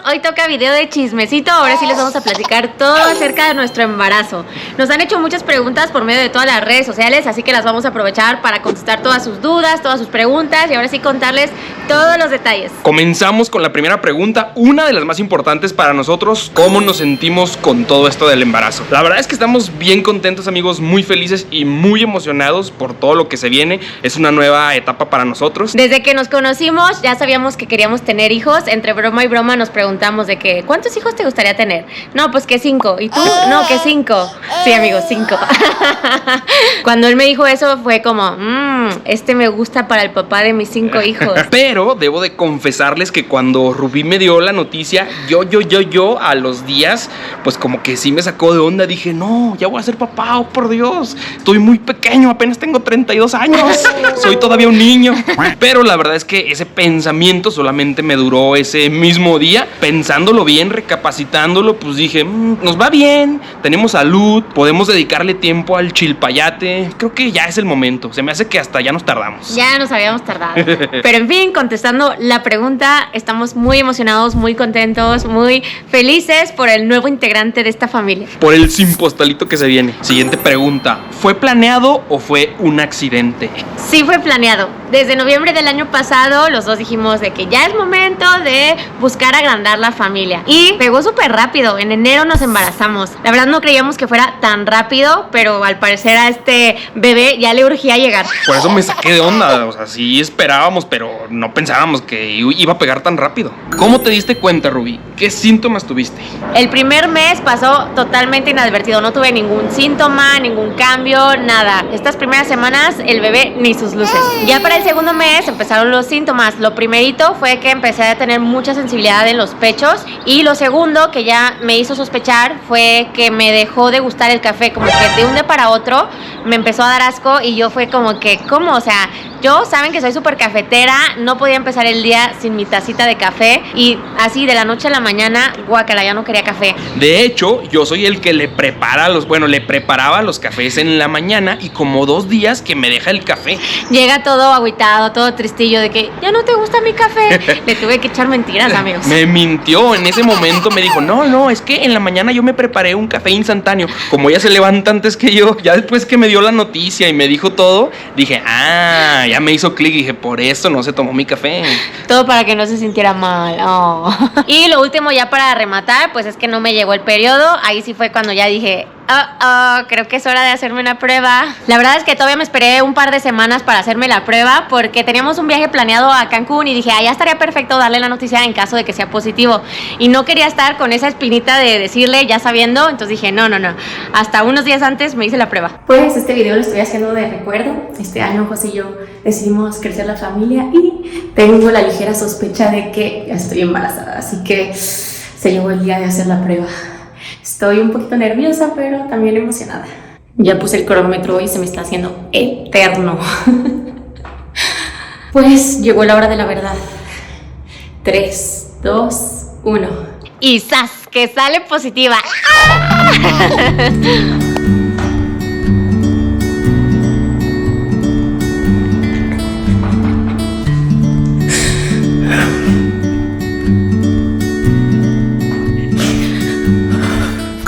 hoy toca video de chismecito. Ahora sí les vamos a platicar todo acerca de nuestro embarazo. Nos han hecho muchas preguntas por medio de todas las redes sociales, así que las vamos a aprovechar para contestar todas sus dudas, todas sus preguntas y ahora sí contarles todos los detalles. Comenzamos con la primera pregunta, una de las más importantes para nosotros: ¿cómo nos sentimos con todo esto del embarazo? La verdad es que estamos bien contentos, amigos, muy felices y muy emocionados por todo lo que se viene. Es una nueva etapa para nosotros. Desde que nos conocimos ya sabíamos que queríamos tener hijos. Entre broma y broma nos preguntamos de que ¿cuántos hijos te gustaría tener? No, pues que 5. ¿Y tú? No, que 5. Sí, amigos, 5. Cuando él me dijo eso fue como, este me gusta para el papá de mis 5 hijos. Pero debo de confesarles que cuando Rubí me dio la noticia, yo a los días, pues como que sí me sacó de onda. Dije, no, ya voy a ser papá, oh por Dios, estoy muy pequeño, apenas tengo 32 años, soy todavía un niño. Pero la verdad es que ese pensamiento solamente me duró ese mismo día. Pensándolo bien, recapacitándolo, pues dije, nos va bien, tenemos salud, podemos dedicarle tiempo al chilpayate. Creo que ya es el momento, se me hace que hasta ya nos tardamos. Ya nos habíamos tardado. Pero en fin, contestando la pregunta, estamos muy emocionados, muy contentos, muy felices por el nuevo integrante de esta familia. Por el simpostalito que se viene. Siguiente pregunta, ¿fue planeado o fue un accidente? Sí fue planeado. Desde noviembre del año pasado los dos dijimos de que ya es momento de buscar agrandar la familia. Y pegó súper rápido, en enero nos embarazamos. La verdad no creíamos que fuera tan rápido, pero al parecer a este bebé ya le urgía llegar. Por eso me saqué de onda, o sea, sí esperábamos, pero no pensábamos que iba a pegar tan rápido. ¿Cómo te diste cuenta, Rubí? ¿Qué síntomas tuviste? El primer mes pasó totalmente inadvertido, no tuve ningún síntoma, ningún cambio, nada. Estas primeras semanas el bebé ni sus luces. Ya para el segundo mes empezaron los síntomas. Lo primerito fue que empecé a tener mucha sensibilidad en los pechos y lo segundo que ya me hizo sospechar fue que me dejó de gustar el café, como que de un día para otro me empezó a dar asco y yo fue como que, ¿cómo? O sea, yo saben que soy súper cafetera, no podía empezar el día sin mi tacita de café y así de la noche a la mañana, guácala, ya no quería café. De hecho, yo soy el que le preparaba los cafés en la mañana y como 2 días que me deja el café. Llega todo agüitado, todo tristillo de que ya no te gusta mi café. Le tuve que echar mentiras, amigos. Me mintió, en ese momento me dijo, no, es que en la mañana yo me preparé un café instantáneo. Como ella se levanta antes que yo, ya después que me dio la noticia y me dijo todo, dije, ya me hizo clic y dije, por eso no se tomó mi café. Todo para que no se sintiera mal. Oh. Y lo último ya para rematar, pues es que no me llegó el periodo. Ahí sí fue cuando ya dije, creo que es hora de hacerme una prueba. La verdad es que todavía me esperé un par de semanas para hacerme la prueba porque teníamos un viaje planeado a Cancún y dije, ya estaría perfecto darle la noticia en caso de que sea positivo. Y no quería estar con esa espinita de decirle ya sabiendo, entonces dije, no. Hasta unos días antes me hice la prueba. Pues este video lo estoy haciendo de recuerdo. Este año José y yo decidimos crecer la familia y tengo la ligera sospecha de que ya estoy embarazada, así que se llegó el día de hacer la prueba. Estoy un poquito nerviosa, pero también emocionada. Ya puse el cronómetro y se me está haciendo eterno. Pues llegó la hora de la verdad. 3, 2, 1. Y ¡zas! Que sale positiva.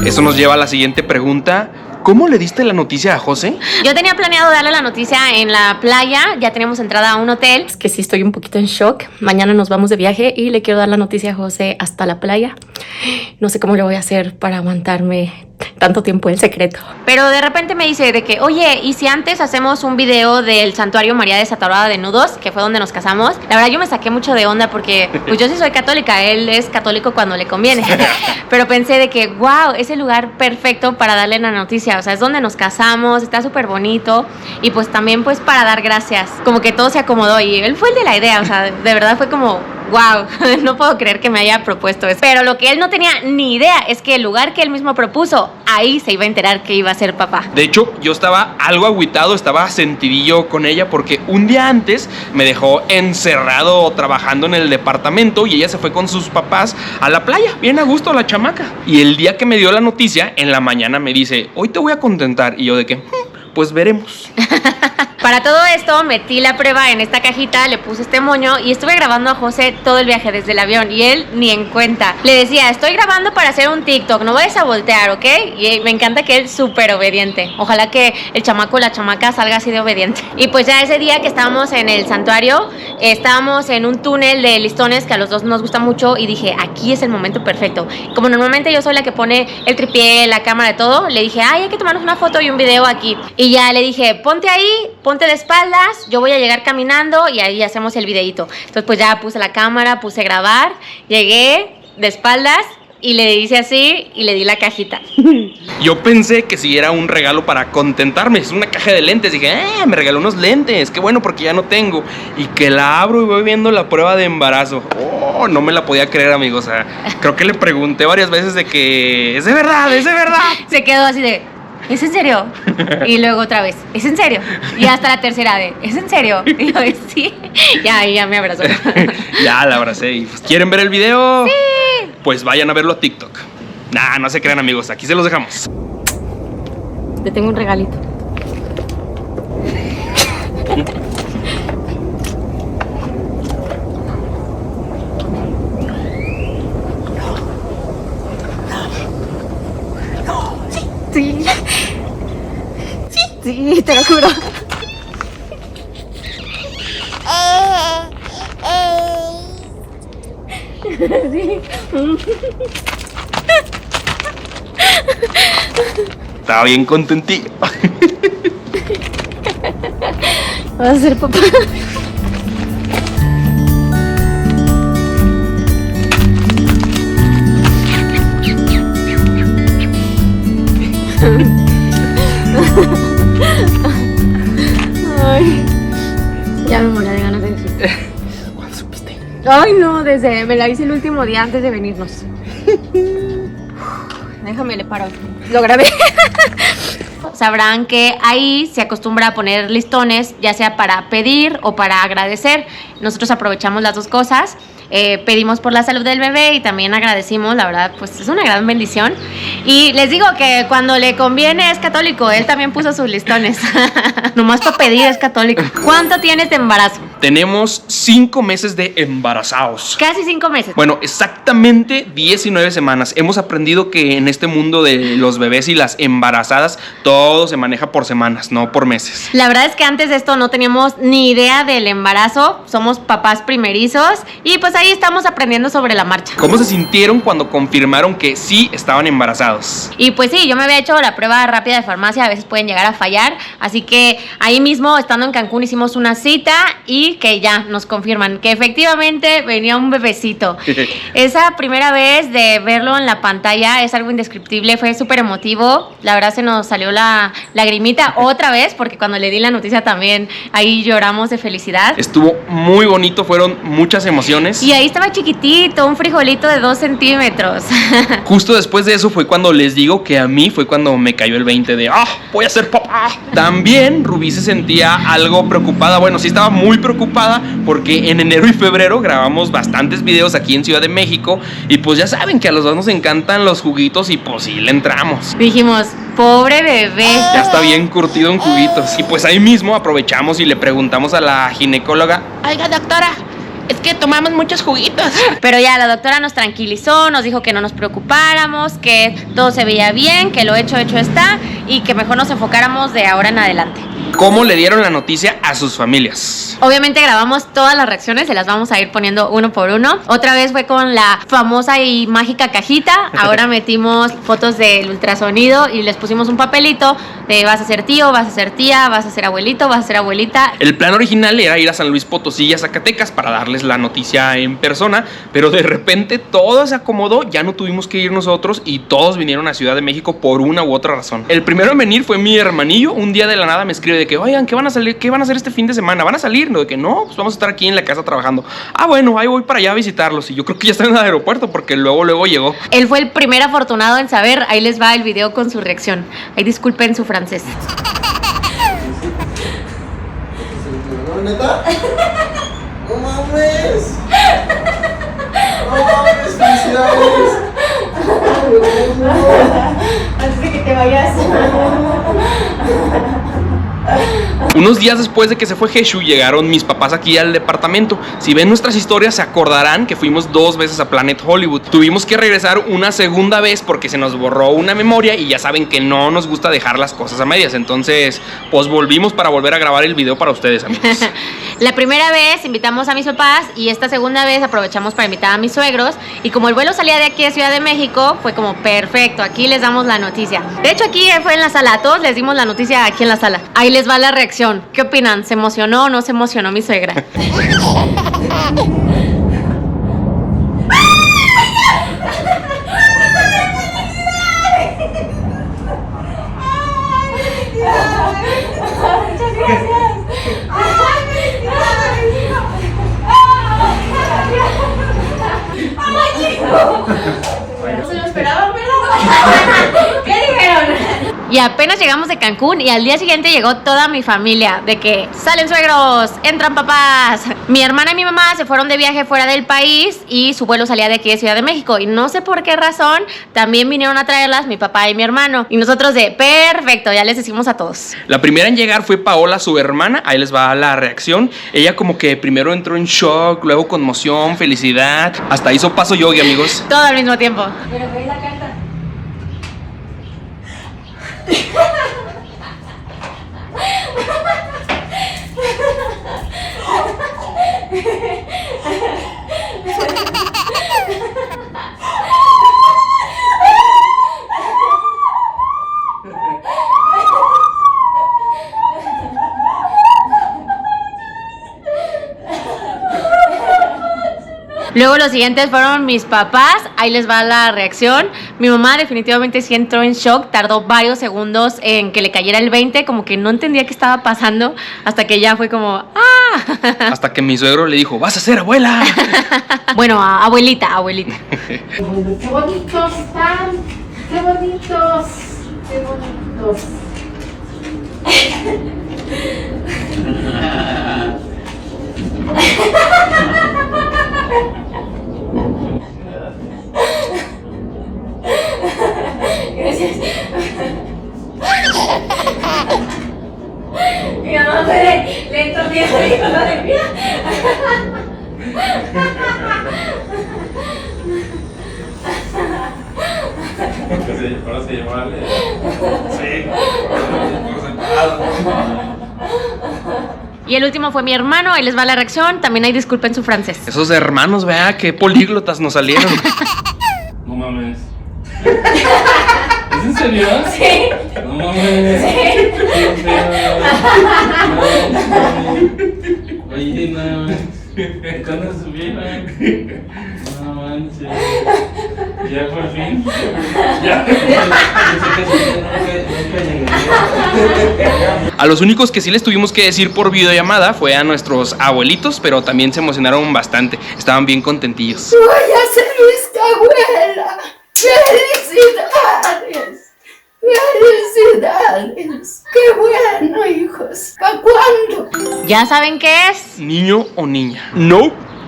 Eso nos lleva a la siguiente pregunta. ¿Cómo le diste la noticia a José? Yo tenía planeado darle la noticia en la playa, ya teníamos entrada a un hotel. Es que sí estoy un poquito en shock. Mañana nos vamos de viaje y le quiero dar la noticia a José hasta la playa. No sé cómo le voy a hacer para aguantarme tanto tiempo en secreto. Pero de repente me dice de que, oye, ¿y si antes hacemos un video del Santuario María Desatorada de Nudos, que fue donde nos casamos? La verdad yo me saqué mucho de onda porque pues yo sí soy católica, él es católico cuando le conviene. Pero pensé de que, wow, es el lugar perfecto para darle la noticia. O sea, es donde nos casamos, está súper bonito. Y pues también pues para dar gracias. Como que todo se acomodó y él fue el de la idea. O sea, de verdad fue como, wow, no puedo creer que me haya propuesto eso. Pero lo que él no tenía ni idea es que el lugar que él mismo propuso, ahí se iba a enterar que iba a ser papá. De hecho, yo estaba algo agüitado, estaba sentidillo con ella porque un día antes me dejó encerrado trabajando en el departamento y ella se fue con sus papás a la playa, bien a gusto la chamaca. Y el día que me dio la noticia, en la mañana me dice, hoy te voy a contentar. Y yo de que, pues veremos. Para todo esto metí la prueba en esta cajita, le puse este moño y estuve grabando a José todo el viaje desde el avión y él ni en cuenta. Le decía, estoy grabando para hacer un TikTok, no vayas a voltear, ¿ok? Y me encanta que él es súper obediente. Ojalá que el chamaco o la chamaca salga así de obediente. Y pues ya ese día que estábamos en el santuario, estábamos en un túnel de listones que a los dos nos gusta mucho y dije, aquí es el momento perfecto. Como normalmente yo soy la que pone el tripié, la cámara, todo, le dije, ay, hay que tomarnos una foto y un video aquí. Y ya le dije, ponte ahí, ponte de espaldas, yo voy a llegar caminando y ahí hacemos el videito. Entonces pues ya puse la cámara, puse grabar, llegué de espaldas y le hice así y le di la cajita. Yo pensé que si era un regalo para contentarme, es una caja de lentes. Dije, me regaló unos lentes, qué bueno porque ya no tengo. Y que la abro y voy viendo la prueba de embarazo. Oh, no me la podía creer, amigos. O sea, creo que le pregunté varias veces de que es de verdad, es de verdad. Se quedó así de, ¿es en serio? Y luego otra vez, ¿es en serio? Y hasta la tercera de, ¿es en serio? Y yo de, sí. Ya me abrazó. Ya la abracé. Y pues, ¿quieren ver el video? Sí. Pues vayan a verlo a TikTok. Nah, no se crean, amigos, aquí se los dejamos. Te tengo un regalito. Sí. Sí, te lo juro. Sí. Estaba bien contentillo. Vas a ser papá. Ay, ya me morí de ganas de decir. ¿Cuándo supiste? Ay, no, me la hice el último día antes de venirnos. Déjame, le paro. Lo grabé. Sabrán que ahí se acostumbra a poner listones, ya sea para pedir o para agradecer. Nosotros aprovechamos las dos cosas. Pedimos por la salud del bebé y también agradecimos, la verdad, pues es una gran bendición. Y les digo que cuando le conviene es católico, él también puso sus listones. Nomás para pedir es católico. ¿Cuánto tienes de embarazo? Tenemos 5 meses de embarazados. Casi 5 meses. Bueno, exactamente 19 semanas. Hemos aprendido que en este mundo de los bebés y las embarazadas, todo se maneja por semanas, no por meses. La verdad es que antes de esto no teníamos ni idea del embarazo. Somos papás primerizos y pues ahí estamos aprendiendo sobre la marcha. ¿Cómo se sintieron cuando confirmaron que sí estaban embarazados? Y pues sí, yo me había hecho la prueba rápida de farmacia, a veces pueden llegar a fallar, así que ahí mismo, estando en Cancún, hicimos una cita y que ya nos confirman que efectivamente venía un bebecito. Esa primera vez de verlo en la pantalla es algo indescriptible, fue súper emotivo, la verdad se nos salió la lagrimita otra vez, porque cuando le di la noticia también ahí lloramos de felicidad. Estuvo muy bonito, fueron muchas emociones. Y ahí estaba chiquitito, un frijolito de 2 centímetros. Justo después de eso fue cuando les digo que a mí fue cuando me cayó el 20 de voy a ser papá. También Rubí se sentía algo preocupada. Bueno, sí estaba muy preocupada porque en enero y febrero grabamos bastantes videos aquí en Ciudad de México. Y pues ya saben que a los dos nos encantan los juguitos y pues sí le entramos. Dijimos, pobre bebé. Ya está bien curtido en juguitos. Y pues ahí mismo aprovechamos y le preguntamos a la ginecóloga, oiga doctora, es que tomamos muchos juguitos. Pero ya la doctora nos tranquilizó, nos dijo que no nos preocupáramos, que todo se veía bien, que lo hecho está y que mejor nos enfocáramos de ahora en adelante. ¿Cómo le dieron la noticia a sus familias? Obviamente grabamos todas las reacciones, se las vamos a ir poniendo uno por uno. Otra vez fue con la famosa y mágica cajita. Ahora metimos fotos del ultrasonido y les pusimos un papelito de vas a ser tío, vas a ser tía, vas a ser abuelito, vas a ser abuelita. El plan original era ir a San Luis Potosí y a Zacatecas para darles la noticia en persona, pero de repente todo se acomodó, ya no tuvimos que ir nosotros y todos vinieron a Ciudad de México por una u otra razón. El primero en venir fue mi hermanillo. Un día de la nada me escribe de que, oigan, ¿qué van a salir? ¿Qué van a hacer este fin de semana? ¿Van a salir? No, de que no, pues vamos a estar aquí en la casa trabajando. Bueno, ahí voy para allá a visitarlos. Y yo creo que ya están en el aeropuerto porque luego llegó. Él fue el primer afortunado en saber. Ahí les va el video con su reacción. Ahí disculpen su francés. ¿Neta? ¡No mames! ¡No mames! ¡Felicidades! Antes de que te vayas. Unos días después de que se fue Jeshu, llegaron mis papás aquí al departamento. Si ven nuestras historias, se acordarán que fuimos 2 veces a Planet Hollywood. Tuvimos que regresar una segunda vez porque se nos borró una memoria y ya saben que no nos gusta dejar las cosas a medias. Entonces, pues volvimos para volver a grabar el video para ustedes, amigos. La primera vez invitamos a mis papás y esta segunda vez aprovechamos para invitar a mis suegros. Y como el vuelo salía de aquí de Ciudad de México, fue como perfecto, aquí les damos la noticia. De hecho, aquí fue en la sala, a todos les dimos la noticia aquí en la sala. Ahí les va la reacción. ¿Qué opinan? ¿Se emocionó o no se emocionó mi suegra? No se lo esperaban, ¿verdad? ¿Qué dijeron? Y apenas llegamos de Cancún y al día siguiente llegó toda mi familia, de que salen suegros, entran papás. Mi hermana y mi mamá se fueron de viaje fuera del país y su vuelo salía de aquí de Ciudad de México. Y no sé por qué razón, también vinieron a traerlas mi papá y mi hermano. Y nosotros de, perfecto, ya les decimos a todos. La primera en llegar fue Paola, su hermana. Ahí les va la reacción. Ella como que primero entró en shock, luego conmoción, felicidad. Hasta hizo paso yogi, amigos. Todo al mismo tiempo. Pero ve la carta. Luego los siguientes fueron mis papás, ahí les va la reacción. Mi mamá definitivamente sí entró en shock, tardó varios segundos en que le cayera el 20, como que no entendía qué estaba pasando, hasta que ya fue como, ¡ah! Hasta que mi suegro le dijo, vas a ser abuela. Bueno, abuelita. Qué bonitos están, qué bonitos, qué bonitos. Gracias. Mi mamá fue lento, viejo, dijo, madre mía. Ahora se llama Ale. Sí. Y el último fue mi hermano, ahí les va la reacción, también hay disculpen su francés. Esos hermanos, vea, qué políglotas nos salieron. No mames. ¿Es en serio? Sí. No mames. Sí. Oye, no. ¿Cuándo subieron? No manches. Ya por fin. Ya. A los únicos que sí les tuvimos que decir por videollamada fue a nuestros abuelitos, pero también se emocionaron bastante. Estaban bien contentillos. Voy a ser esta abuela. ¡Felicidades! ¡Felicidades! ¡Qué bueno, hijos! ¿Para cuándo? ¿Ya saben qué es? ¿Niño o niña?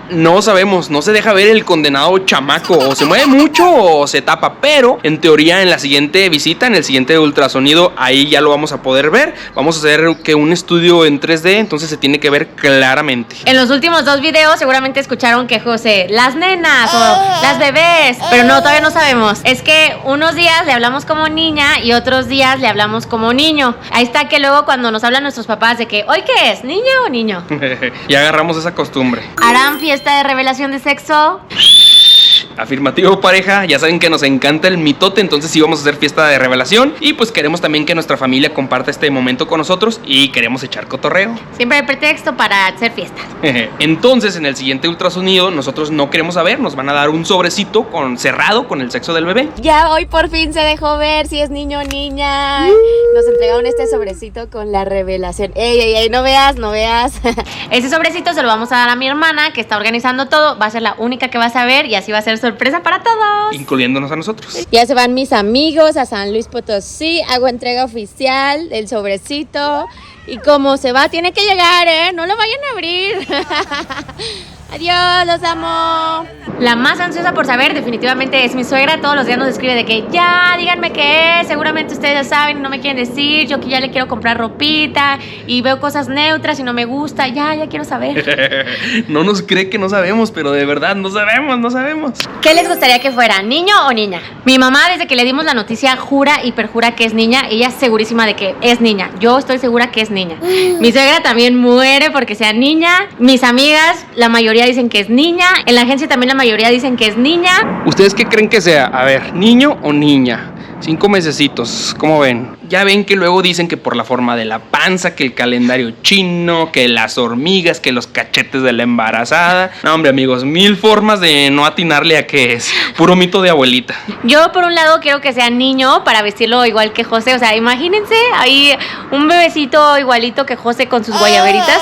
No sabemos, no se deja ver el condenado chamaco, o se mueve mucho o se tapa, pero en teoría en la siguiente visita, en el siguiente ultrasonido, ahí ya lo vamos a poder ver. Vamos a hacer que un estudio en 3D, entonces se tiene que ver claramente. En los últimos 2 videos seguramente escucharon que José, las nenas o las bebés, pero no, todavía no sabemos. Es que unos días le hablamos como niña y otros días le hablamos como niño. Ahí está que luego cuando nos hablan nuestros papás de que, ¿hoy qué es? ¿Niña o niño? Ya agarramos esa costumbre. ¿Harán fiesta de revelación de sexo? Afirmativo, pareja, ya saben que nos encanta el mitote, entonces sí vamos a hacer fiesta de revelación y pues queremos también que nuestra familia comparta este momento con nosotros y queremos echar cotorreo. Siempre hay pretexto para hacer fiesta. Entonces en el siguiente ultrasonido nosotros no queremos saber, nos van a dar un sobrecito cerrado con el sexo del bebé. Ya hoy por fin se dejó ver si es niño o niña. Nos entregaron este sobrecito con la revelación. Ey, no veas. Ese sobrecito se lo vamos a dar a mi hermana que está organizando todo, va a ser la única que va a saber y así va a ser sorpresa para todos, incluyéndonos a nosotros. Ya se van mis amigos a San Luis Potosí, hago entrega oficial del sobrecito y como se va tiene que llegar, no lo vayan a abrir. Adiós, los amo. La más ansiosa por saber definitivamente es mi suegra. Todos los días nos escribe de que ya, díganme qué es. Seguramente ustedes ya saben, no me quieren decir. Yo que ya le quiero comprar ropita y veo cosas neutras y no me gusta. Ya quiero saber. No nos cree que no sabemos, pero de verdad no sabemos. ¿Qué les gustaría que fuera, niño o niña? Mi mamá, desde que le dimos la noticia, jura y perjura que es niña. Ella es segurísima de que es niña. Yo estoy segura que es niña. Mi suegra también muere porque sea niña. Mis amigas, la mayoría dicen que es niña. En la agencia también la mayoría dicen que es niña. ¿Ustedes qué creen que sea? A ver, ¿niño o niña? 5 mesecitos, ¿cómo ven? Ya ven que luego dicen que por la forma de la panza, que el calendario chino, que las hormigas, que los cachetes de la embarazada. No, hombre, amigos, 1000 formas de no atinarle a qué es. Puro mito de abuelita. Yo, por un lado, quiero que sea niño para vestirlo igual que José. O sea, imagínense ahí un bebecito igualito que José con sus guayaberitas.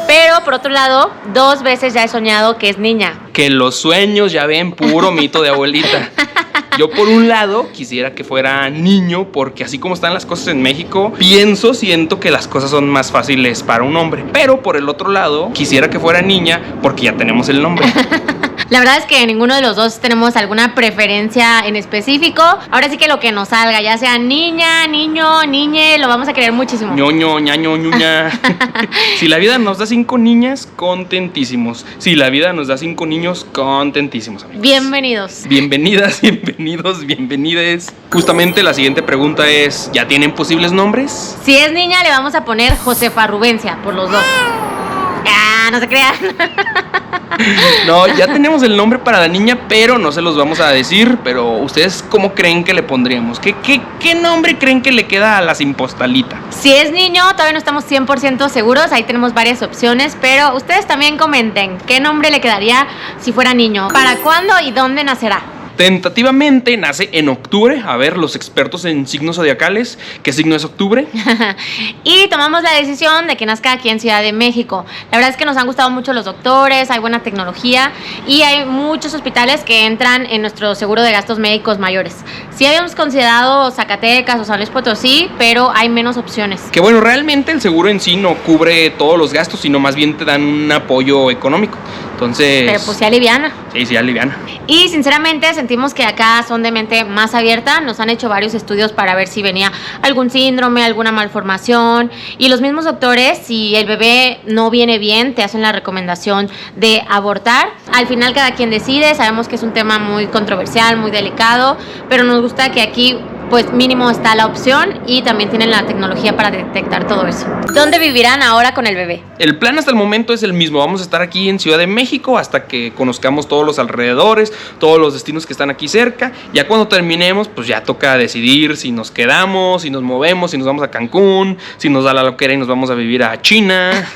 Pero, por otro lado, 2 veces ya he soñado que es niña. Que los sueños, ya ven, puro mito de abuelita. Yo por un lado quisiera que fuera niño porque así como están las cosas en México, siento que las cosas son más fáciles para un hombre. Pero por el otro lado quisiera que fuera niña porque ya tenemos el nombre. La verdad es que ninguno de los dos tenemos alguna preferencia en específico. Ahora sí que lo que nos salga, ya sea niña, niño, niñe, lo vamos a querer muchísimo. Ñoño, ñaño, ñuña. Si la vida nos da 5 niñas, contentísimos. Si la vida nos da 5 niños, contentísimos, amigos. Bienvenidos. Bienvenidas, bienvenidos, bienvenides. Justamente la siguiente pregunta es, ¿ya tienen posibles nombres? Si es niña, le vamos a poner Josefa Rubencia, por los dos. No se crean. No, ya tenemos el nombre para la niña, pero no se los vamos a decir. Pero ¿ustedes cómo creen que le pondríamos? ¿Qué nombre creen que le queda a la Simpostalita? Si es niño, todavía no estamos 100% seguros. Ahí tenemos varias opciones, pero ustedes también comenten qué nombre le quedaría si fuera niño, para cuándo y dónde nacerá. Tentativamente nace en octubre. A ver, los expertos en signos zodiacales, ¿qué signo es octubre? Y tomamos la decisión de que nazca aquí en Ciudad de México. La verdad es que nos han gustado mucho los doctores, hay buena tecnología y hay muchos hospitales que entran en nuestro seguro de gastos médicos mayores. Sí habíamos considerado Zacatecas o San Luis Potosí, pero hay menos opciones. Que bueno, realmente el seguro en sí no cubre todos los gastos, sino más bien te dan un apoyo económico. Entonces... Pero pues sí aliviana. Sí, aliviana. Y sinceramente sentimos que acá son de mente más abierta. Nos han hecho varios estudios para ver si venía algún síndrome, alguna malformación. Y los mismos doctores, si el bebé no viene bien, te hacen la recomendación de abortar. Al final cada quien decide. Sabemos que es un tema muy controversial, muy delicado, pero nos gusta que aquí pues mínimo está la opción y también tienen la tecnología para detectar todo eso. ¿Dónde vivirán ahora con el bebé? El plan hasta el momento es el mismo. Vamos a estar aquí en Ciudad de México hasta que conozcamos todos los alrededores, todos los destinos que están aquí cerca. Ya cuando terminemos, pues ya toca decidir si nos quedamos, si nos movemos, si nos vamos a Cancún, si nos da la loquera y nos vamos a vivir a China.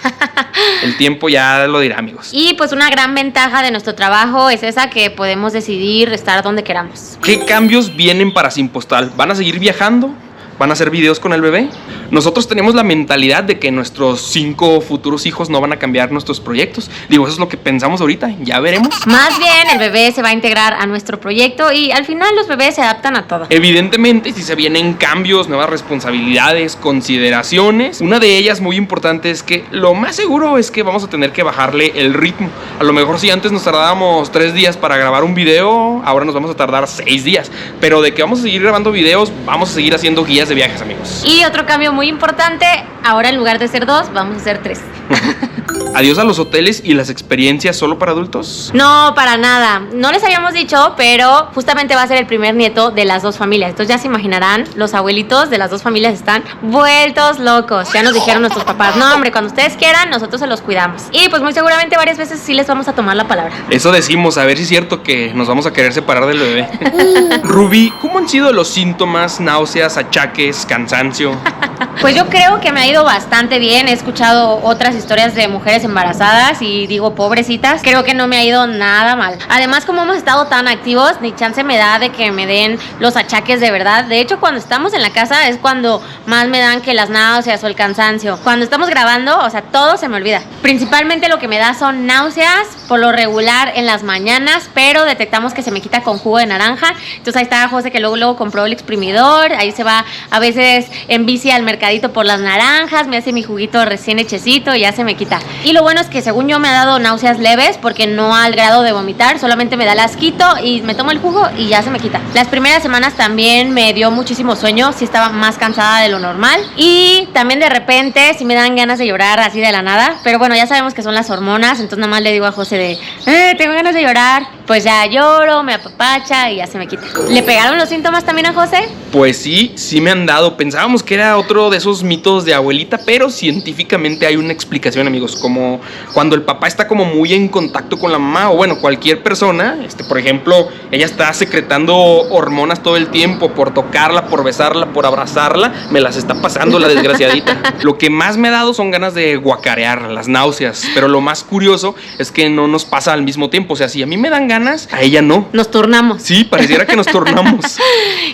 El tiempo ya lo dirá, amigos. Y pues una gran ventaja de nuestro trabajo es esa, que podemos decidir estar donde queramos. ¿Qué cambios vienen para Simpostal? ¿Van a seguir viajando? ¿Van a hacer videos con el bebé? Nosotros tenemos la mentalidad de que nuestros 5 futuros hijos no van a cambiar nuestros proyectos. Digo, eso es lo que pensamos ahorita, ya veremos. Más bien, el bebé se va a integrar a nuestro proyecto y al final los bebés se adaptan a todo. Evidentemente, si se vienen cambios, nuevas responsabilidades, consideraciones, una de ellas muy importante es que lo más seguro es que vamos a tener que bajarle el ritmo. A lo mejor si antes nos tardábamos 3 días para grabar un video, ahora nos vamos a tardar 6 días. Pero de que vamos a seguir grabando videos, vamos a seguir haciendo guías de viajes, amigos. Y otro cambio muy importante, ahora en lugar de ser 2, vamos a ser 3. ¿Adiós a los hoteles y las experiencias solo para adultos? No, para nada. No les habíamos dicho, pero justamente va a ser el primer nieto de las 2 familias. Entonces ya se imaginarán, los abuelitos de las 2 familias están vueltos locos. Ya nos dijeron nuestros papás, no hombre, cuando ustedes quieran, nosotros se los cuidamos. Y pues muy seguramente varias veces sí les vamos a tomar la palabra. Eso decimos, a ver si es cierto que nos vamos a querer separar del bebé. Rubí, ¿cómo han sido los síntomas, náuseas, achaques, cansancio? Pues yo creo que me ha ido bastante bien. He escuchado otras historias de mujeres embarazadas y digo, pobrecitas, creo que no me ha ido nada mal. Además, como hemos estado tan activos, ni chance me da de que me den los achaques de verdad. De hecho, cuando estamos en la casa es cuando más me dan que las náuseas o el cansancio. Cuando estamos grabando, o sea, todo se me olvida. Principalmente lo que me da son náuseas, por lo regular en las mañanas, pero detectamos que se me quita con jugo de naranja. Entonces ahí está José, que luego compró el exprimidor, ahí se va a veces en bici al mercadito por las naranjas, me hace mi juguito recién hechecito y ya se me quita. Y lo bueno es que según yo me ha dado náuseas leves porque no al grado de vomitar, solamente me da el asquito y me tomo el jugo y ya se me quita. Las primeras semanas también me dio muchísimo sueño, sí estaba más cansada de lo normal y también de repente sí me dan ganas de llorar así de la nada, pero bueno, ya sabemos que son las hormonas, entonces nada más le digo a José de, tengo ganas de llorar, pues ya lloro, me apapacha y ya se me quita. ¿Le pegaron los síntomas también a José? Pues sí me han dado. Pensábamos que era otro de esos mitos de abuelita, pero científicamente hay una explicación, amigos. Como cuando el papá está como muy en contacto con la mamá, o bueno, cualquier persona, por ejemplo, ella está secretando hormonas todo el tiempo por tocarla, por besarla, por abrazarla, me las está pasando la desgraciadita. Lo que más me ha dado son ganas de guacarear, las náuseas, pero lo más curioso es que no nos pasa al mismo tiempo. O sea, si a mí me dan ganas, a ella no. Nos turnamos. Sí, pareciera que nos tornamos.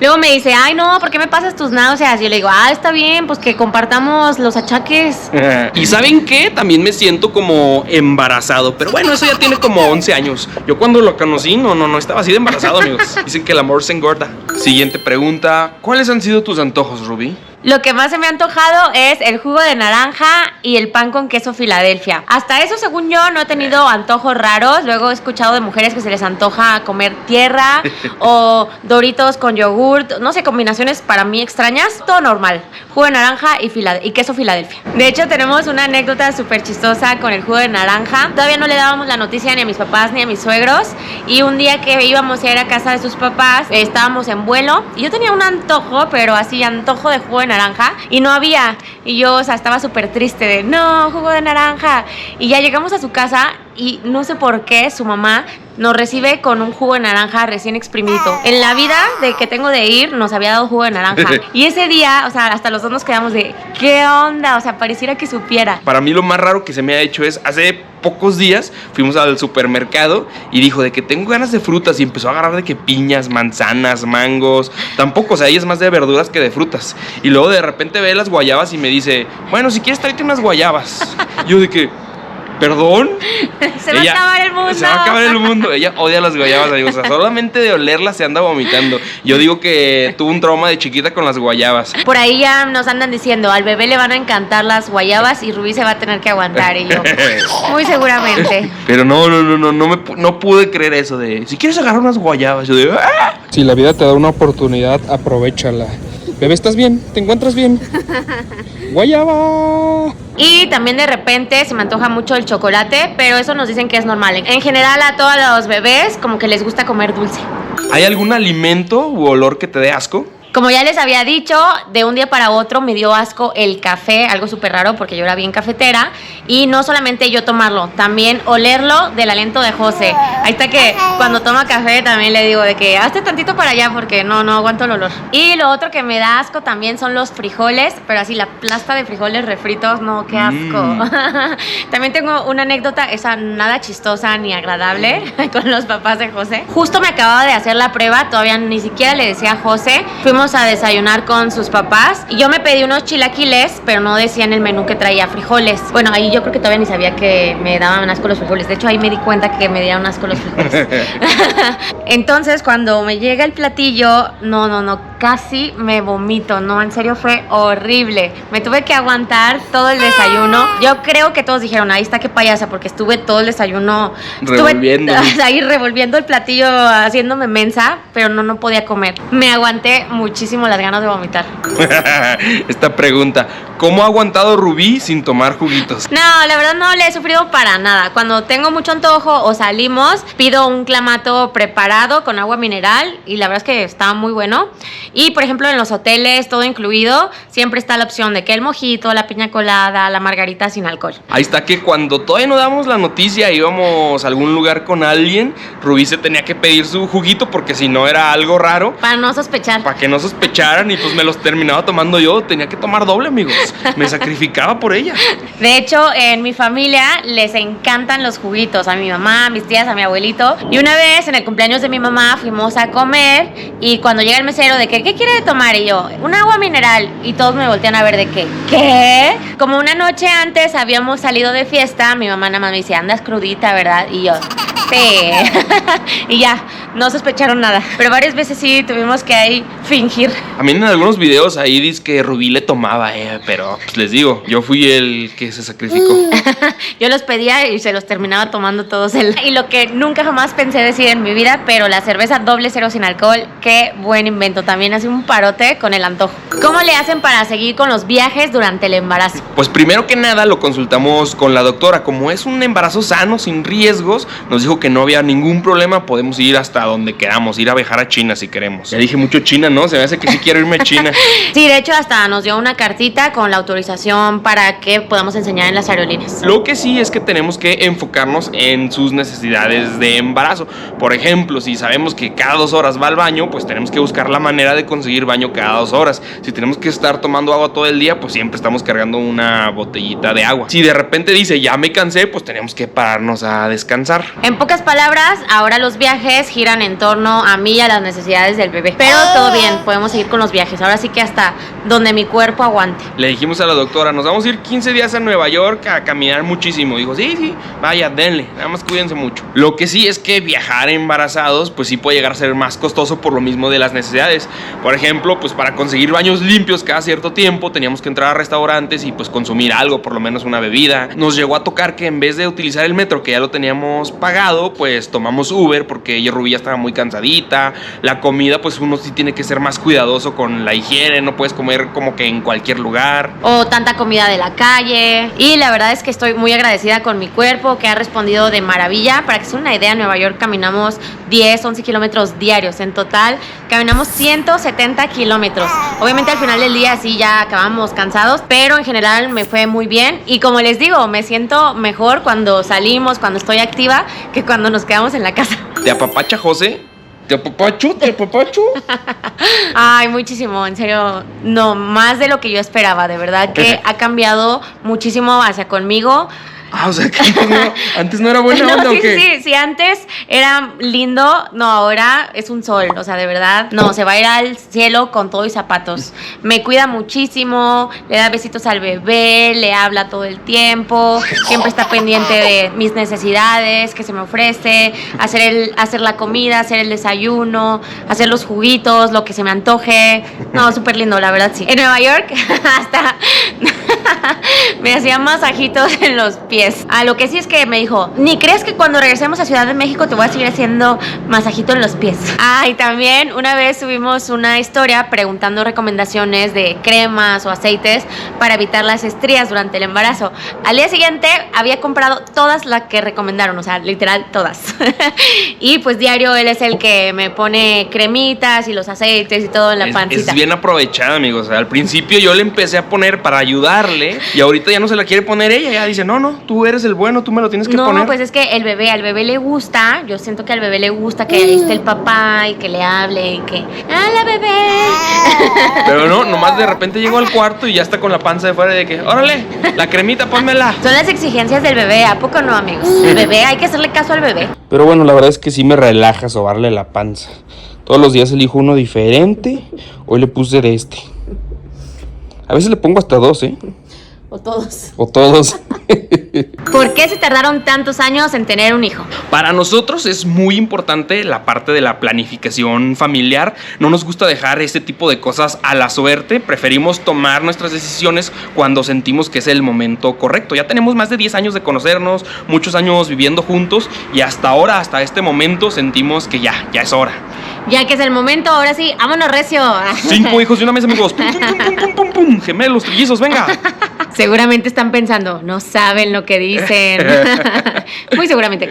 Luego me dice, ay no, ¿por qué me pasas tus náuseas? Y yo le digo, está bien, pues que compartamos los achaques. ¿Y saben qué? También me siento como embarazado, pero bueno, eso ya tiene como 11 años. Yo cuando lo conocí, no estaba así de embarazado, amigos. Dicen que el amor se engorda. Siguiente pregunta, ¿cuáles han sido tus antojos, Rubí? Lo que más se me ha antojado es el jugo de naranja y el pan con queso Filadelfia. Hasta eso, según yo, no he tenido antojos raros. Luego he escuchado de mujeres que se les antoja comer tierra o Doritos con yogurt. No sé, combinaciones para mí extrañas. Todo normal. Jugo de naranja y queso Filadelfia. De hecho, tenemos una anécdota súper chistosa con el jugo de naranja. Todavía no le dábamos la noticia ni a mis papás ni a mis suegros. Y un día que íbamos a ir a casa de sus papás, estábamos en vuelo. Y yo tenía un antojo, pero así, antojo de jugo de naranja y no había, y yo, o sea, estaba súper triste de no, jugo de naranja, y ya llegamos a su casa y no sé por qué su mamá nos recibe con un jugo de naranja recién exprimido. En la vida de que tengo de ir nos había dado jugo de naranja y ese día, o sea, hasta los dos nos quedamos de ¿qué onda? O sea, pareciera que supiera. Para mí lo más raro que se me ha hecho es hace pocos días fuimos al supermercado y dijo de que tengo ganas de frutas y empezó a agarrar de que piñas, manzanas, mangos, tampoco, o sea, ella es más de verduras que de frutas. Y luego de repente ve las guayabas y me dice, bueno, si quieres tráete unas guayabas. Yo de que, ¿perdón? Se va a acabar el mundo. Se va a acabar el mundo. Ella odia las guayabas, amigos. O sea, solamente de olerlas se anda vomitando. Yo digo que tuvo un trauma de chiquita con las guayabas. Por ahí ya nos andan diciendo, al bebé le van a encantar las guayabas y Rubí se va a tener que aguantar. Y yo, muy seguramente. Pero no pude creer eso de, si quieres agarrar unas guayabas. Yo de, ¡ah! Si la vida te da una oportunidad, aprovéchala. Bebé, ¿estás bien? ¿Te encuentras bien? ¡Guayaba! Y también de repente se me antoja mucho el chocolate, pero eso nos dicen que es normal. En general a todos los bebés como que les gusta comer dulce. ¿Hay algún alimento u olor que te dé asco? Como ya les había dicho, de un día para otro me dio asco el café, algo súper raro porque yo era bien cafetera. Y no solamente yo tomarlo, también olerlo del aliento de José. Ahí está que cuando toma café también le digo de que hazte tantito para allá porque no aguanto el olor. Y lo otro que me da asco también son los frijoles, pero así la plasta de frijoles refritos, no, qué asco. También tengo una anécdota, esa nada chistosa ni agradable, con los papás de José. Justo me acababa de hacer la prueba, todavía ni siquiera le decía a José. Fuimos a desayunar con sus papás y yo me pedí unos chilaquiles, pero no decía en el menú que traía frijoles. Bueno, ahí yo creo que todavía ni sabía que me daban asco los frijoles. De hecho, ahí me di cuenta que me dieron asco los frijoles. Entonces, cuando me llega el platillo, no, casi me vomito. No, en serio fue horrible. Me tuve que aguantar todo el desayuno. Yo creo que todos dijeron, ahí está qué payasa, porque estuve todo el desayuno revolviendo. Estuve ahí revolviendo el platillo, haciéndome mensa, pero no podía comer. Me aguanté muchísimo las ganas de vomitar. Esta pregunta, ¿cómo ha aguantado Rubí sin tomar juguitos? No, la verdad no le he sufrido para nada. Cuando tengo mucho antojo o salimos, pido un clamato preparado con agua mineral y la verdad es que está muy bueno. Y por ejemplo en los hoteles, todo incluido, siempre está la opción de que el mojito, la piña colada, la margarita sin alcohol. Ahí está que cuando todavía no damos la noticia, íbamos a algún lugar con alguien, Rubí se tenía que pedir su juguito porque si no era algo raro. Para no sospechar. Para que no sospecharan y pues me los terminaba tomando yo. Tenía que tomar doble, amigos. Me sacrificaba por ella. De hecho, en mi familia les encantan los juguitos. A mi mamá, a mis tías, a mi abuelito. Y una vez en el cumpleaños de mi mamá fuimos a comer y cuando llega el mesero de que, ¿qué quiere tomar? Y yo, un agua mineral. Y todos me voltean a ver de que, ¿qué? Como una noche antes habíamos salido de fiesta, mi mamá nada más me dice, andas crudita, ¿verdad? Y yo, sí. Y ya, no sospecharon nada. Pero varias veces sí tuvimos que ahí fingir. A mí en algunos videos ahí dice que Rubí le tomaba, pero pues les digo, yo fui el que se sacrificó. Yo los pedía y se los terminaba tomando todos él. Y lo que nunca jamás pensé decir en mi vida, pero la cerveza doble cero sin alcohol, qué buen invento. También hace un parote con el antojo. ¿Cómo le hacen para seguir con los viajes durante el embarazo? Pues primero que nada lo consultamos con la doctora. Como es un embarazo sano, sin riesgos, nos dijo que no había ningún problema, podemos ir hasta donde queramos, ir a viajar a China si queremos. Ya dije mucho China, ¿no? Se me hace que sí quiero irme a China. Sí, de hecho hasta nos dio una cartita con la autorización para que podamos enseñar en las aerolíneas. Lo que sí es que tenemos que enfocarnos en sus necesidades de embarazo. Por ejemplo, si sabemos que cada 2 horas va al baño, pues tenemos que buscar la manera de conseguir baño cada 2 horas. Si tenemos que estar tomando agua todo el día, pues siempre estamos cargando una botellita de agua. Si de repente dice, ya me cansé, pues tenemos que pararnos a descansar. En pocas palabras, ahora los viajes giran en torno a mí y a las necesidades del bebé. Pero todo bien, podemos seguir con los viajes. Ahora sí que hasta donde mi cuerpo aguante. Le dijimos a la doctora, nos vamos a ir 15 días a Nueva York a caminar muchísimo. Dijo, sí, vaya, denle, nada más cuídense mucho. Lo que sí es que viajar embarazados, pues sí puede llegar a ser más costoso por lo mismo de las necesidades. Por ejemplo, pues para conseguir baños limpios cada cierto tiempo, teníamos que entrar a restaurantes y pues consumir algo, por lo menos una bebida. Nos llegó a tocar que en vez de utilizar el metro, que ya lo teníamos pagado, pues tomamos Uber porque ella Rubí ya estaba muy cansadita. La comida, pues uno sí tiene que ser más cuidadoso con la higiene, no puedes comer como que en cualquier lugar. O tanta comida de la calle. Y la verdad es que estoy muy agradecida con mi cuerpo, que ha respondido de maravilla. Para que se den una idea, en Nueva York caminamos 10, 11 kilómetros diarios. En total, caminamos 170 kilómetros. Obviamente al final del día sí ya acabamos cansados, pero en general me fue muy bien. Y como les digo, me siento mejor cuando salimos, cuando estoy activa, que cuando nos quedamos en la casa. ¿Te apapacha, José? ¿Te apapacho? ¿Te apapacho? Ay, muchísimo, en serio, no, más de lo que yo esperaba, de verdad que ha cambiado muchísimo hacia conmigo. O sea, que antes no era buena onda, no, ¿o qué? sí, antes era lindo, no, ahora es un sol, o sea, de verdad, no, se va a ir al cielo con todo y zapatos. Me cuida muchísimo, le da besitos al bebé, le habla todo el tiempo, siempre está pendiente de mis necesidades, que se me ofrece, hacer la comida, hacer el desayuno, hacer los juguitos, lo que se me antoje. No, súper lindo, la verdad, sí. En Nueva York hasta me hacía masajitos en los pies. Lo que sí es que me dijo, ni crees que cuando regresemos a Ciudad de México te voy a seguir haciendo masajito en los pies. Y también una vez subimos una historia preguntando recomendaciones de cremas o aceites para evitar las estrías durante el embarazo. Al día siguiente había comprado todas las que recomendaron, o sea, literal todas. Y pues diario él es el que me pone cremitas y los aceites y todo en la pancita. Es bien aprovechada, amigos. Al principio yo le empecé a poner para ayudarle y ahorita ya no se la quiere poner ella. Ya dice, no, tú eres el bueno, tú me lo tienes que poner. No, pues es que al bebé le gusta, yo siento que al bebé le gusta que ahí esté el papá y que le hable y que, ¡hola, bebé! Pero no, nomás de repente llegó al cuarto y ya está con la panza de fuera de que, órale, la cremita, pónmela. Son las exigencias del bebé, ¿a poco no, amigos? El bebé, hay que hacerle caso al bebé. Pero bueno, la verdad es que sí me relaja sobarle la panza. Todos los días elijo uno diferente. Hoy le puse de este. A veces le pongo hasta 2, O todos. O todos. ¿Por qué se tardaron tantos años en tener un hijo? Para nosotros es muy importante la parte de la planificación familiar. No nos gusta dejar este tipo de cosas a la suerte. Preferimos tomar nuestras decisiones cuando sentimos que es el momento correcto. Ya tenemos más de 10 años de conocernos, muchos años viviendo juntos y hasta ahora, hasta este momento sentimos que ya es hora. Ya que es el momento, ahora sí, vámonos recio. 5 hijos y una mesa, amigos. Pum, pum, pum, pum, pum, pum. Gemelos, trillizos, venga. Seguramente están pensando, no saben lo que dicen. Muy seguramente.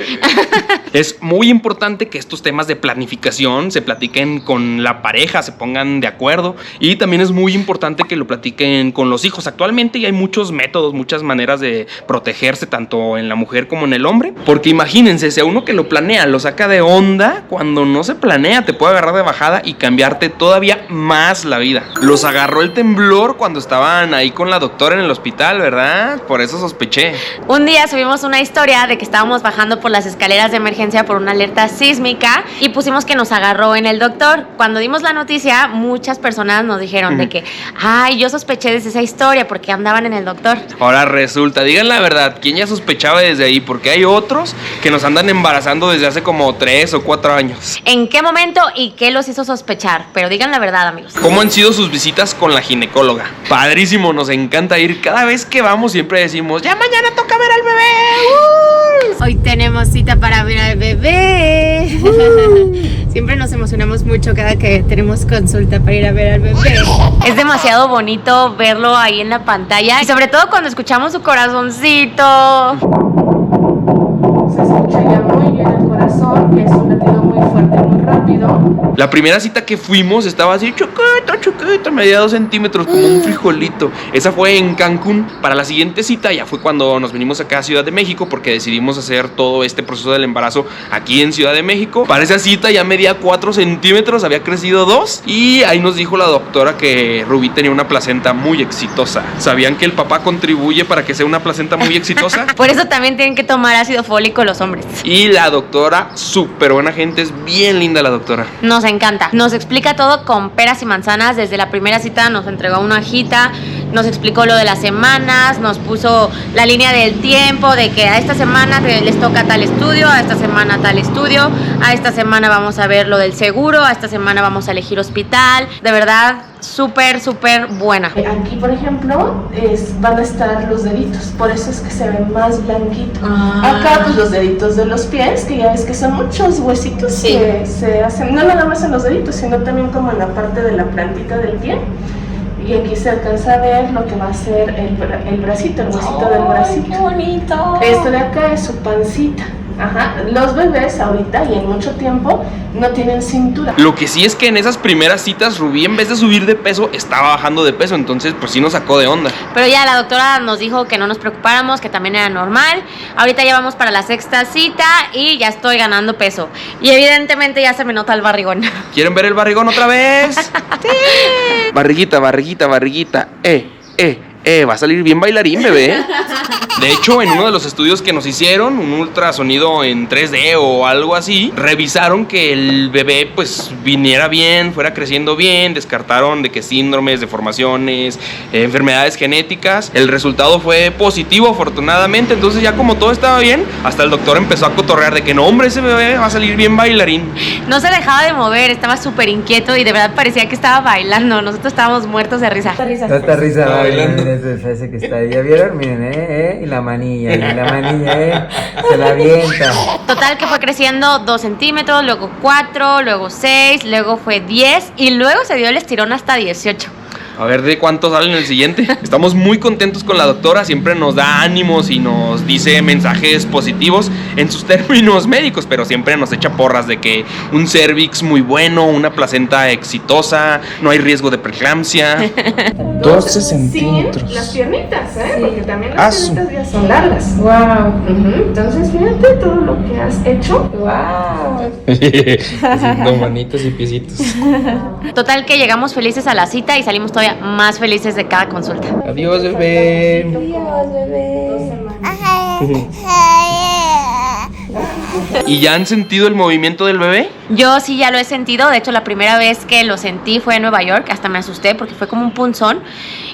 Es muy importante que estos temas de planificación se platiquen con la pareja, se pongan de acuerdo. Y también es muy importante que lo platiquen con los hijos. Actualmente ya hay muchos métodos, muchas maneras de protegerse, tanto en la mujer como en el hombre. Porque imagínense, si a uno que lo planea lo saca de onda, cuando no se planea te puede agarrar de bajada y cambiarte todavía más la vida. Los agarró el temblor cuando estaban ahí con la doctora en el hospital, ¿verdad? Por eso sospeché. Un día subimos una historia de que estábamos bajando por las escaleras de emergencia por una alerta sísmica y pusimos que nos agarró en el doctor. Cuando dimos la noticia, muchas personas nos dijeron de que, ay, yo sospeché desde esa historia porque andaban en el doctor. Ahora resulta, digan la verdad, ¿quién ya sospechaba desde ahí? Porque hay otros que nos andan embarazando desde hace como 3 o 4 años. ¿En qué momento y qué los hizo sospechar? Pero digan la verdad, amigos. ¿Cómo han sido sus visitas con la ginecóloga? Padrísimo, nos encanta ir. Cada vez que vamos siempre decimos, ya mañana toca ver al bebé. Hoy tenemos cita para ver al bebé. Siempre nos emocionamos mucho cada que tenemos consulta para ir a ver al bebé. Es demasiado bonito verlo ahí en la pantalla y sobre todo cuando escuchamos su corazoncito. Se escucha ya muy bien el corazón, que es un latido muy fuerte, muy rápido. La primera cita que fuimos estaba así, chiquita, medía 2 centímetros, como un frijolito. Esa fue en Cancún. Para la siguiente cita ya fue cuando nos venimos acá a Ciudad de México, porque decidimos hacer todo este proceso del embarazo aquí en Ciudad de México. Para esa cita ya medía 4 centímetros, había crecido 2. Y ahí nos dijo la doctora que Rubí tenía una placenta muy exitosa. ¿Sabían que el papá contribuye para que sea una placenta muy exitosa? Por eso también tienen que tomar ácido fólico los hombres. Y la doctora, súper buena gente, es bien linda la doctora. Nos encanta. Nos explica todo con peras y manzanas. Desde la primera cita nos entregó una hojita, nos explicó lo de las semanas, nos puso la línea del tiempo, de que a esta semana les toca tal estudio, a esta semana tal estudio, a esta semana vamos a ver lo del seguro, a esta semana vamos a elegir hospital. De verdad, súper, súper buena. Aquí, por ejemplo, van a estar los deditos, por eso es que se ven más blanquitos. Acá, pues los deditos de los pies, que ya ves que son muchos huesitos que se hacen, no nada más en los deditos, sino también como en la parte de la plantita del pie. Y aquí se alcanza a ver lo que va a ser el bracito, el huesito del bracito. ¡Qué bonito! Esto de acá es su pancita. Ajá, los bebés ahorita y en mucho tiempo no tienen cintura. Lo que sí es que en esas primeras citas Rubí, en vez de subir de peso, estaba bajando de peso. Entonces pues sí nos sacó de onda. Pero ya la doctora nos dijo que no nos preocupáramos, que también era normal. Ahorita ya vamos para la 6ª cita y ya estoy ganando peso. Y evidentemente ya se me nota el barrigón. ¿Quieren ver el barrigón otra vez? Sí. Barriguita, barriguita, barriguita. Va a salir bien bailarín, bebé. De hecho, en uno de los estudios que nos hicieron, un ultrasonido en 3D o algo así, revisaron que el bebé pues viniera bien, fuera creciendo bien, descartaron de que síndromes, deformaciones, enfermedades genéticas. El resultado fue positivo, afortunadamente. Entonces ya como todo estaba bien, hasta el doctor empezó a cotorrear de que no, hombre, ese bebé va a salir bien bailarín. No se dejaba de mover, estaba súper inquieto y de verdad parecía que estaba bailando. Nosotros estábamos muertos de risa. Tanta risa bailando. Ese que está ahí. ¿Ya vieron? Miren, y la manilla, se la avienta. Total que fue creciendo 2 centímetros, luego 4, luego 6, luego fue 10 y luego se dio el estirón hasta 18. A ver de cuánto sale en el siguiente. Estamos muy contentos con la doctora, siempre nos da ánimos y nos dice mensajes positivos en sus términos médicos, pero siempre nos echa porras de que un cervix muy bueno, una placenta exitosa, no hay riesgo de preeclampsia. 12 centímetros. Sin las piernitas, Sí. Porque también las piernitas ya son largas. Wow. Entonces, fíjate todo lo que has hecho. Wow. Haciendo manitos y piecitos. Total que llegamos felices a la cita y salimos todavía más felices de cada consulta. Adiós, bebé. ¿Y ya han sentido el movimiento del bebé? Yo sí ya lo he sentido, de hecho la primera vez que lo sentí fue en Nueva York, hasta me asusté porque fue como un punzón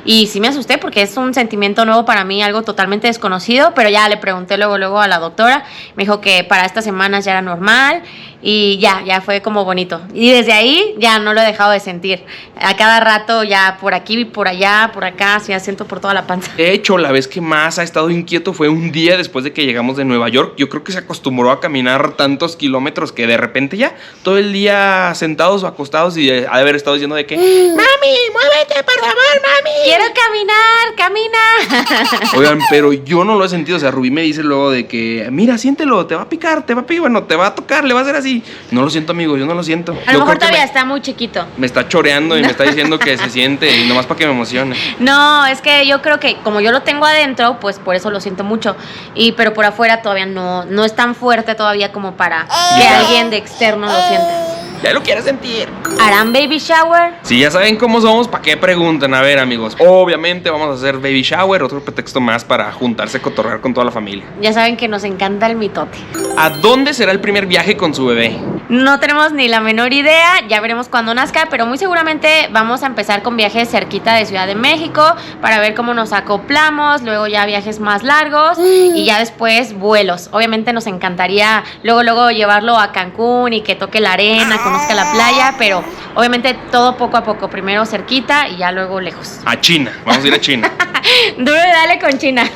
y sí me asusté porque es un sentimiento nuevo para mí, algo totalmente desconocido, pero ya le pregunté luego a la doctora, me dijo que para estas semanas ya era normal y ya fue como bonito. Y desde ahí ya no lo he dejado de sentir, a cada rato ya por aquí, por allá, por acá, sí, ya siento por toda la panza. De hecho, la vez que más ha estado inquieto fue un día después de que llegamos de Nueva York. Yo creo que se acostumbró a caminar tantos kilómetros que de repente ya todo el día sentados o acostados y ha de haber estado diciendo de que mami, muévete, por favor, mami. Quiero caminar, camina. Oigan, pero yo no lo he sentido. O sea, Rubí me dice luego de que mira, siéntelo, te va a picar, bueno, te va a tocar, le va a hacer así. No lo siento, amigo, yo no lo siento. A Yo lo mejor creo que todavía está muy chiquito. me está choreando y me está diciendo que se siente y nomás para que me emocione. No, es que yo creo que como yo lo tengo adentro, pues por eso lo siento mucho. Pero por afuera todavía no es tan fuerte todavía como para que alguien de externo lo sienta. Ya lo quiere sentir. ¿Harán baby shower? Si ya saben cómo somos, ¿para qué preguntan? A ver, amigos, obviamente vamos a hacer baby shower, otro pretexto más para juntarse a cotorrear con toda la familia. Ya saben que nos encanta el mitote. ¿A dónde será el primer viaje con su bebé? No tenemos ni la menor idea, ya veremos cuando nazca, pero muy seguramente vamos a empezar con viajes cerquita de Ciudad de México para ver cómo nos acoplamos, luego ya viajes más largos y ya después vuelos. Obviamente nos encantaría luego llevarlo a Cancún y que toque la arena, conozca la playa, pero obviamente todo poco a poco, primero cerquita y ya luego lejos. A China, vamos a ir a China. Duro y dale con China.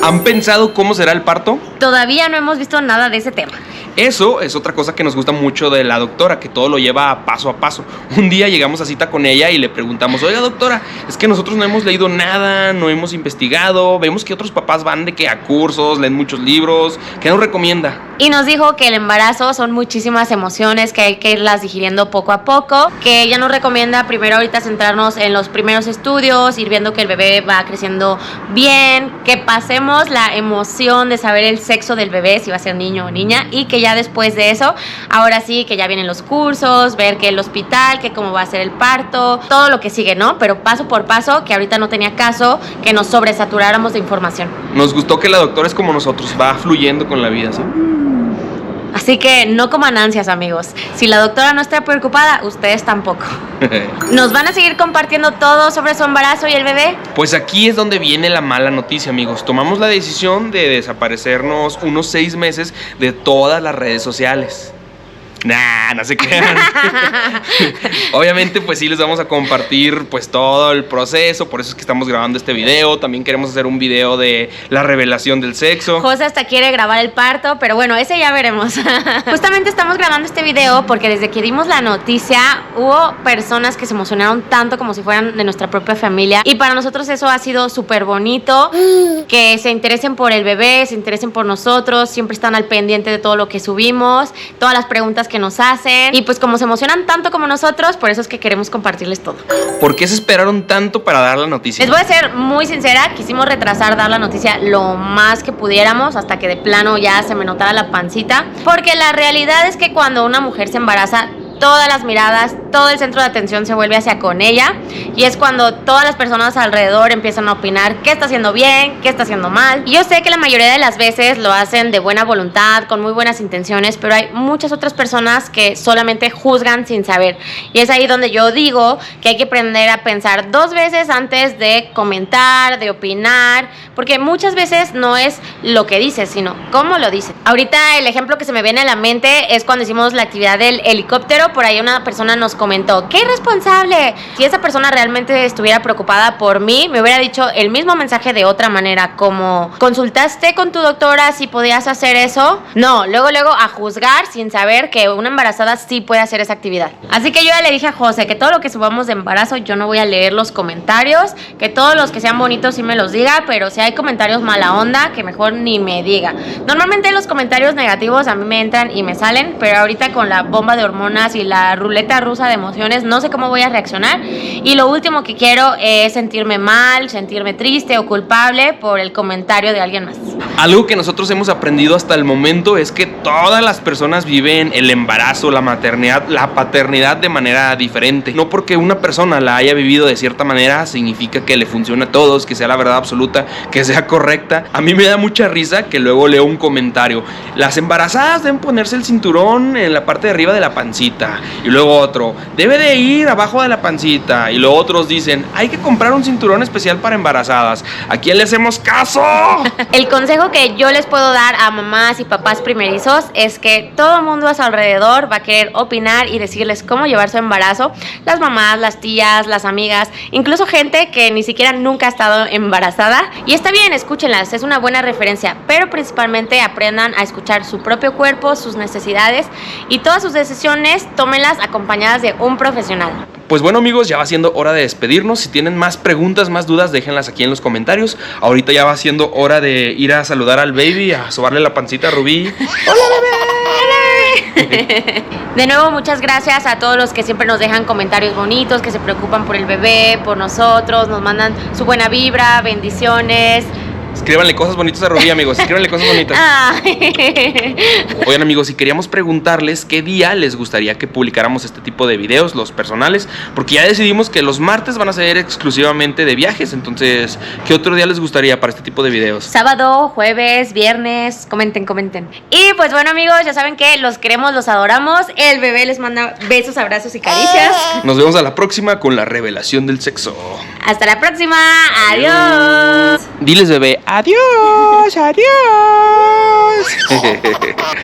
¿Han pensado cómo será el parto? Todavía no hemos visto nada de ese tema. Eso es otra cosa que nos gusta mucho de la doctora, que todo lo lleva paso a paso. Un día llegamos a cita con ella y le preguntamos, oiga doctora, es que nosotros no hemos leído nada, no hemos investigado, vemos que otros papás van de que a cursos, leen muchos libros, ¿qué nos recomienda? Y nos dijo que el embarazo son muchísimas emociones, que hay que irlas digiriendo poco a poco, que ella nos recomienda primero ahorita centrarnos en los primeros estudios, ir viendo que el bebé va creciendo bien, que pasemos la emoción de saber el sexo del bebé, si va a ser niño o niña, y que ya después de eso, ahora sí que ya vienen los cursos, ver que el hospital, que cómo va a ser el parto, todo lo que sigue, ¿no? Pero paso por paso, que ahorita no tenía caso que nos sobresaturáramos de información. Nos gustó que la doctora es como nosotros, va fluyendo con la vida, ¿sí? Así que no coman ansias, amigos. Si la doctora no está preocupada, ustedes tampoco. ¿Nos van a seguir compartiendo todo sobre su embarazo y el bebé? Pues aquí es donde viene la mala noticia, amigos. Tomamos la decisión de desaparecernos unos 6 meses de todas las redes sociales. Nah, no se crean. Obviamente, pues sí les vamos a compartir pues todo el proceso. Por eso es que estamos grabando este video. También queremos hacer un video de la revelación del sexo. José hasta quiere grabar el parto, pero bueno, ese ya veremos. Justamente estamos grabando este video porque desde que dimos la noticia hubo personas que se emocionaron tanto como si fueran de nuestra propia familia. Y para nosotros eso ha sido súper bonito. Que se interesen por el bebé, se interesen por nosotros. Siempre están al pendiente de todo lo que subimos, todas las preguntas que nos hacen, y pues como se emocionan tanto como nosotros, por eso es que queremos compartirles todo. ¿Por qué se esperaron tanto para dar la noticia? Les voy a ser muy sincera, quisimos retrasar dar la noticia lo más que pudiéramos hasta que de plano ya se me notara la pancita, porque la realidad es que cuando una mujer se embaraza, todas las miradas, todo el centro de atención se vuelve hacia con ella, y es cuando todas las personas alrededor empiezan a opinar qué está haciendo bien, qué está haciendo mal. Y yo sé que la mayoría de las veces lo hacen de buena voluntad, con muy buenas intenciones, pero hay muchas otras personas que solamente juzgan sin saber. Y es ahí donde yo digo que hay que aprender a pensar 2 veces antes de comentar, de opinar, porque muchas veces no es lo que dices, sino cómo lo dices. Ahorita el ejemplo que se me viene a la mente es cuando hicimos la actividad del helicóptero. Por ahí una persona nos comentó, ¡qué irresponsable! Si esa persona realmente estuviera preocupada por mí, me hubiera dicho el mismo mensaje de otra manera, como, ¿consultaste con tu doctora si podías hacer eso? No, luego a juzgar sin saber que una embarazada sí puede hacer esa actividad. Así que yo ya le dije a José que todo lo que subamos de embarazo yo no voy a leer los comentarios, que todos los que sean bonitos sí me los diga, pero si hay comentarios mala onda, que mejor ni me diga. Normalmente los comentarios negativos a mí me entran y me salen, pero ahorita con la bomba de hormonas y la ruleta rusa de emociones, no sé cómo voy a reaccionar, y lo último que quiero es sentirme mal, sentirme triste o culpable por el comentario de alguien más. Algo que nosotros hemos aprendido hasta el momento es que todas las personas viven el embarazo, la maternidad, la paternidad de manera diferente. No porque una persona la haya vivido de cierta manera significa que le funcione a todos, que sea la verdad absoluta, que sea correcta. A mí me da mucha risa que luego leo un comentario: las embarazadas deben ponerse el cinturón en la parte de arriba de la pancita. Y luego otro, debe de ir abajo de la pancita. Y luego otros dicen, hay que comprar un cinturón especial para embarazadas. ¿A quién le hacemos caso? El consejo que yo les puedo dar a mamás y papás primerizos es que todo el mundo a su alrededor va a querer opinar y decirles cómo llevar su embarazo. Las mamás, las tías, las amigas, incluso gente que ni siquiera nunca ha estado embarazada. Y está bien, escúchenlas, es una buena referencia, pero principalmente aprendan a escuchar su propio cuerpo, sus necesidades, y todas sus decisiones tómenlas acompañadas de un profesional. Pues bueno, amigos, ya va siendo hora de despedirnos. Si tienen más preguntas, más dudas, déjenlas aquí en los comentarios. Ahorita ya va siendo hora de ir a saludar al baby, a sobarle la pancita a Rubí. ¡Hola, bebé! De nuevo, muchas gracias a todos los que siempre nos dejan comentarios bonitos, que se preocupan por el bebé, por nosotros, nos mandan su buena vibra, bendiciones. Escríbanle cosas bonitas a Rubí, amigos. Escríbanle cosas bonitas. Ay. Oigan, amigos, y queríamos preguntarles qué día les gustaría que publicáramos este tipo de videos, los personales, porque ya decidimos que los martes van a ser exclusivamente de viajes. Entonces, ¿qué otro día les gustaría para este tipo de videos? Sábado, jueves, viernes, comenten. Y pues bueno, amigos, ya saben que los queremos, los adoramos. El bebé les manda besos, abrazos y caricias. Nos vemos a la próxima con la revelación del sexo. Hasta la próxima. Adiós. Diles, bebé, adiós, adiós.